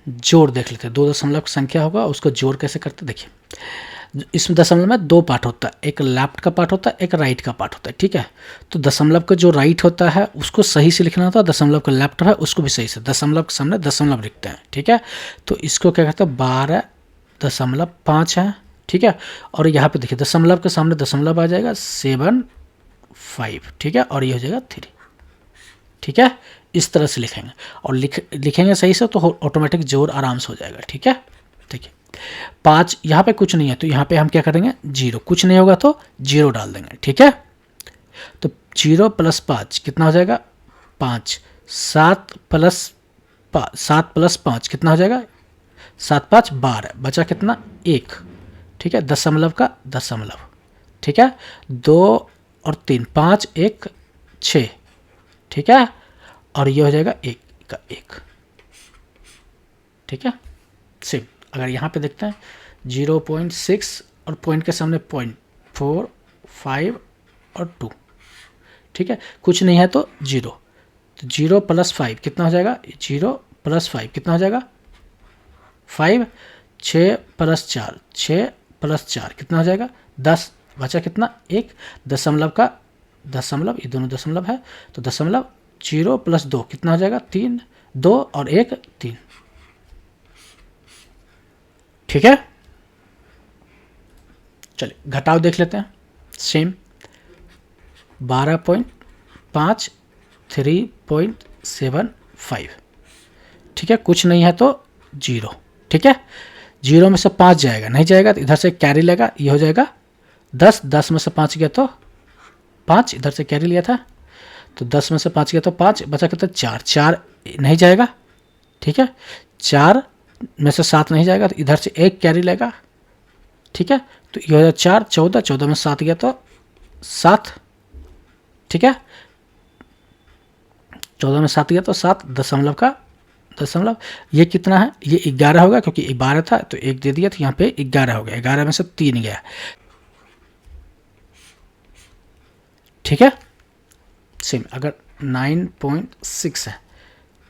जोड़ देख लेते हैं। 2 दशमलव की संख्या होगा, उसको जोड़ कैसे करते हैं देखिए। इस दशमलव में 2 पार्ट होता है, एक लेफ्ट का पार्ट होता है, एक राइट का पार्ट होता है, ठीक है। तो दशमलव का जो राइट होता है उसको सही से लिखना होता है, दशमलव का लेफ्ट है उसको भी सही से, दशमलव के सामने दशमलव लिखते हैं, ठीक है। तो इसको क्या कहते हैं 12.5 है, ठीक है। और यहाँ पे देखिए दशमलव के सामने दशमलव आ जाएगा 7.5, ठीक है, और ये हो जाएगा 3, ठीक है। इस तरह से लिखेंगे और लिखेंगे सही से तो ऑटोमेटिक जोड़ आराम से हो जाएगा, ठीक है। देखिए 5 यहाँ पे कुछ नहीं है तो यहाँ पे हम क्या करेंगे 0, कुछ नहीं होगा तो 0 डाल देंगे, ठीक है। तो 0 + 5 कितना हो जाएगा 5, 7 + 5 कितना हो जाएगा 7 × 5 = 12, बचा कितना 1, ठीक है, दशमलव का दशमलव, ठीक है। 2 और 3 5 1 6, ठीक है, और ये हो जाएगा 1 का 1, ठीक है। सेम अगर यहाँ पे देखते हैं 0.6 और पॉइंट के सामने 0.4 5 और 2, ठीक है, कुछ नहीं है तो 0, तो 0 + 5 कितना हो जाएगा 0 + 5 कितना हो जाएगा 5, 6 + 4 6 + 4 कितना हो जाएगा 10, बचा कितना 1, दशमलव का दशमलव, ये दोनों दशमलव है तो दशमलव 0 + 2 कितना हो जाएगा 3, 2 और 1 3, ठीक है। चलिए घटाव देख लेते हैं। सेम 12.5 3.75, ठीक है, कुछ नहीं है तो 0, ठीक है। 0 में से 5 जाएगा, नहीं जाएगा तो इधर से कैरी लेगा, ये हो जाएगा 10, 10 में से 5 गया तो 5, इधर से कैरी लिया था तो 10 में से 5 गया तो 5, बचा कितना 4, 4 नहीं जाएगा, ठीक है। 4 में से 7 नहीं जाएगा तो इधर से 1 कैरी लेगा, ठीक है, तो ये हो जाएगा 4, 14, 14 में 7 गया तो 7, ठीक है, 14 में 7 गया तो 7, दशमलव का दशमलव, ये कितना है ये 11 होगा क्योंकि 12 था तो 1 दे दिया तो यहाँ पे 11 हो गया, 11 में से 3 गया, ठीक है। सेम अगर 9.6 है,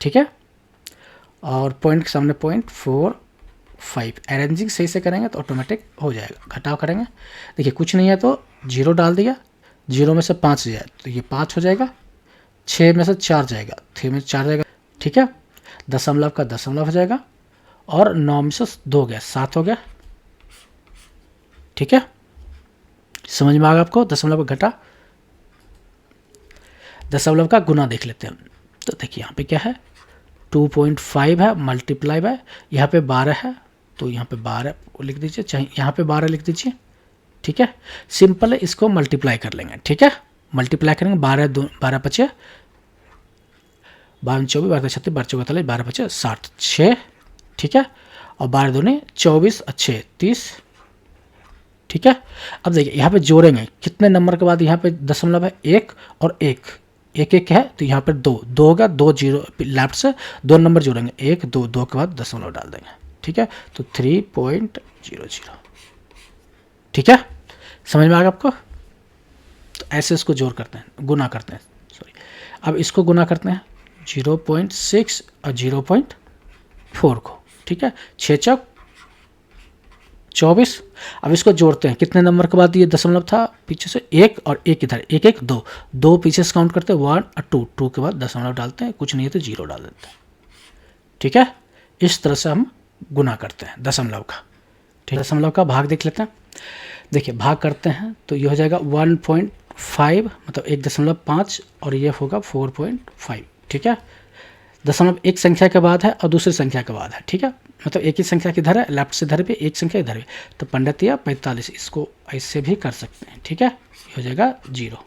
ठीक है, और पॉइंट के सामने 0.45, अरेंजिंग सही से करेंगे तो ऑटोमेटिक हो जाएगा। घटाव करेंगे देखिए कुछ नहीं है तो 0 डाल दिया, 0 में से 5 जाए तो ये 5 हो जाएगा, 6 में से 4 जाएगा, 3 में से 4 जाएगा, ठीक है, दशमलव का दशमलव हो जाएगा, और 9 में से 2 गया 7 हो गया, ठीक है। समझ में आ गया आपको दशमलव का घटा। दशमलव का गुना देख लेते हैं। तो देखिए यहाँ पे क्या है 2.5 है मल्टीप्लाई बाय, यहाँ पे 12 है तो यहाँ पे 12 लिख दीजिए, चाहे यहाँ पे 12 लिख दीजिए, ठीक है। सिंपल है, इसको मल्टीप्लाई कर लेंगे, ठीक है। मल्टीप्लाई करेंगे 12 12 × 5 = 12 × 24 12 × 36 12 × 4 48 12 × 5 60 6, ठीक है, और 12 दूनी 24 और 6 30, ठीक है। अब देखिए यहाँ पे जोड़ेंगे कितने नंबर के बाद यहाँ पे दशमलव है 1 और 1 1 1 है तो यहाँ पर 2 2 होगा, 2 0 लेफ्ट से 2 नंबर जोड़ेंगे 1 2 2 के बाद दशमलव डाल देंगे, ठीक है, तो 3.00, ठीक है। समझ में आ गया आपको। तो ऐसे इसको जोड़ करते हैं, गुना करते हैं, सॉरी। अब इसको गुना करते हैं 0.6 और 0.4 को, ठीक है, 6 चौक 24। अब इसको जोड़ते हैं कितने नंबर के बाद ये दशमलव था पीछे से 1 और 1 इधर 1 1 2 2 पीछे से काउंट करते हैं 1 और 2 2 के बाद दशमलव डालते हैं, कुछ नहीं है तो 0 डाल देते हैं, ठीक है। इस तरह से हम गुना करते हैं दशमलव का, ठीक है। दशमलव का भाग देख लेते हैं। देखिए भाग करते हैं तो ये हो जाएगा 1.5 मतलब 1.5 और ये होगा 4.5, ठीक है। दशमलव एक संख्या के बाद है और दूसरी संख्या के बाद है, ठीक है, मतलब एक ही संख्या किधर है लेफ्ट से इधर भी, एक संख्या इधर भी, तो 15 या 45 इसको ऐसे भी कर सकते हैं, ठीक है। ये हो जाएगा 0,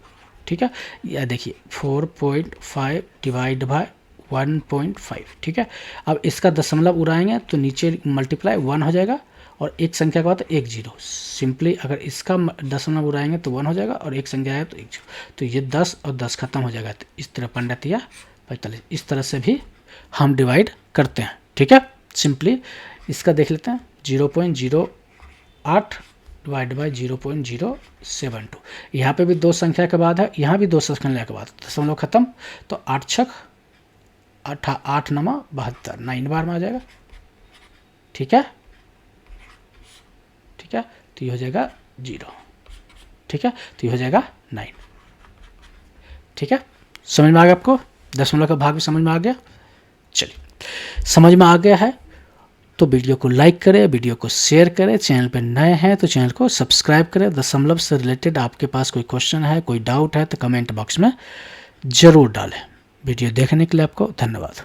ठीक है। या देखिए 4.5 डिवाइड बाय 1.5, ठीक है। अब इसका दशमलव उड़ाएंगे तो नीचे मल्टीप्लाई 1 हो जाएगा और एक संख्या के बाद 1 0, सिंपली अगर इसका दशमलव उड़ाएंगे तो 1 हो जाएगा और एक संख्या है तो 1 0, तो ये 10 और 10 खत्म हो जाएगा, तो इस तरह 15 या 45 इस तरह से भी हम डिवाइड करते हैं, ठीक है। सिंपली इसका देख लेते हैं 0.08 डिवाइड बाई 0.072, यहाँ पे भी 2 संख्या के बाद है, यहाँ भी 2 संख्या के बाद दशमलव खत्म, तो 8 6 8 9 72 9 बार में आ जाएगा, ठीक है, ठीक है, तो ये हो जाएगा 0, ठीक है, तो ये हो जाएगा 9, ठीक है। समझ में आ गया आपको, दशमलव का भाग भी समझ में आ गया। चलिए, समझ में आ गया है तो वीडियो को लाइक करें, वीडियो को शेयर करें, चैनल पर नए हैं तो चैनल को सब्सक्राइब करें। दशमलव से रिलेटेड आपके पास कोई क्वेश्चन है, कोई डाउट है तो कमेंट बॉक्स में ज़रूर डालें। वीडियो देखने के लिए आपको धन्यवाद।